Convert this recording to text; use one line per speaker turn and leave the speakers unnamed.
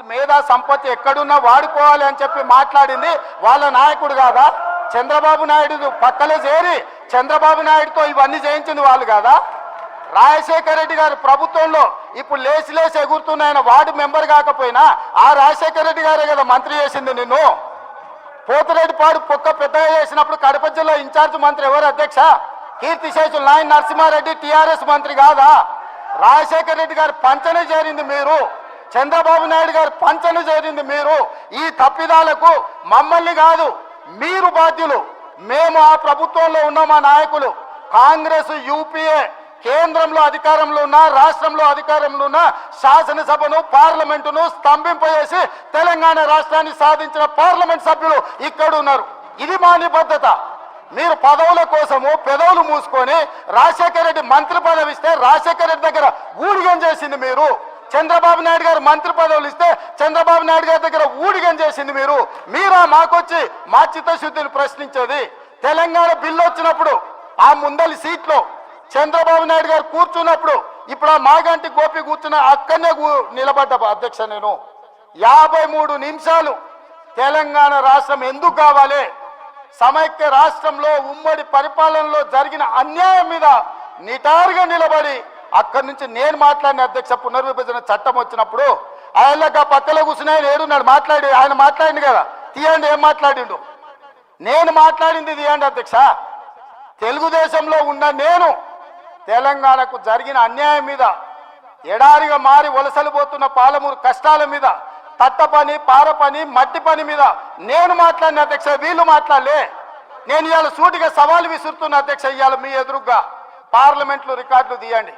మేధా సంపత్తి ఎక్కడున్నా వాడుకోవాలి అని చెప్పి మాట్లాడింది వాళ్ళ నాయకుడు కాదా? చంద్రబాబు నాయుడు పక్కలే చేరి చంద్రబాబు నాయుడుతో ఇవన్నీ చేయించింది వాళ్ళు కాదా? రాజశేఖర రెడ్డి గారు ప్రభుత్వంలో ఇప్పుడు లేచి ఎగురుతున్న ఆయన వార్డు మెంబర్ కాకపోయినా ఆ రాజశేఖర రెడ్డి గారే కదా మంత్రి చేసింది నిన్ను. పోతిరెడ్డిపాడు పొక్క పెద్దగా చేసినప్పుడు కడప జిల్లా ఇన్ఛార్జ్ మంత్రి ఎవరు అధ్యక్ష? కీర్తిశేషులు నాయన నరసింహారెడ్డి టీఆర్ఎస్ మంత్రి కాదా? రాజశేఖర రెడ్డి గారు పంచన చేరింది మీరు, చంద్రబాబు నాయుడు గారు పంచన చేరింది మీరు. ఈ తప్పిదాలకు మమ్మల్ని కాదు మీరు బాధ్యులు. మేము ఆ ప్రభుత్వంలో ఉన్న మా నాయకులు కాంగ్రెస్ యూపీఏ కేంద్రంలో అధికారంలో ఉన్న రాష్ట్రంలో అధికారంలో ఉన్న శాసనసభను పార్లమెంటును స్తంభింపజేసి తెలంగాణ రాష్ట్రాన్ని సాధించిన పార్లమెంట్ సభ్యులు ఇక్కడ ఉన్నారు. ఇది మా నిబద్ధత. మీరు పదవుల కోసము పెదవులు మూసుకొని రాజశేఖర రెడ్డి మంత్రి పదవి ఇస్తే రాజశేఖర రెడ్డి దగ్గర ఊడిగం చేసింది మీరు. చంద్రబాబు నాయుడు గారు మంత్రి పదవులు ఇస్తే చంద్రబాబు నాయుడు గారి దగ్గర ఊడిగం చేసింది మీరు. మీరా మాకొచ్చి మా చిత్తశుద్ధిని ప్రశ్నించేది? తెలంగాణ బిల్లు వచ్చినప్పుడు ఆ ముందలి సీట్లో చంద్రబాబు నాయుడు గారు కూర్చున్నప్పుడు ఇప్పుడు ఆ మాగంటి గోపి కూర్చున్న అక్కడనే నిలబడ్డ అధ్యక్ష. నేను 53 నిమిషాలు తెలంగాణ రాష్ట్రం ఎందుకు కావాలి, సమైక్య రాష్ట్రంలో ఉమ్మడి పరిపాలనలో జరిగిన అన్యాయం మీద నిటారుగా నిలబడి అక్కడి నుంచి నేను మాట్లాడిన అధ్యక్ష. పునర్విభజన చట్టం వచ్చినప్పుడు ఆయనగా పక్కలో కూర్చుని ఆయన ఏడున్నాడు మాట్లాడి, ఆయన మాట్లాడింది కదా, తీయండి ఏం మాట్లాడిండు. నేను మాట్లాడింది తీయండి అధ్యక్ష. తెలుగుదేశంలో ఉన్న నేను తెలంగాణకు జరిగిన అన్యాయం మీద, ఎడారిగా మారి వలసలు పోతున్న పాలమూరు కష్టాల మీద, తట్ట పని పార పని మట్టి పని మీద నేను మాట్లాడిన అధ్యక్ష. వీళ్ళు మాట్లాడలే. నేను ఇవాళ సూటిగా సవాలు విసురుతున్న అధ్యక్ష. ఇవాళ మీ ఎదురుగా పార్లమెంట్లో రికార్డులు తీయండి.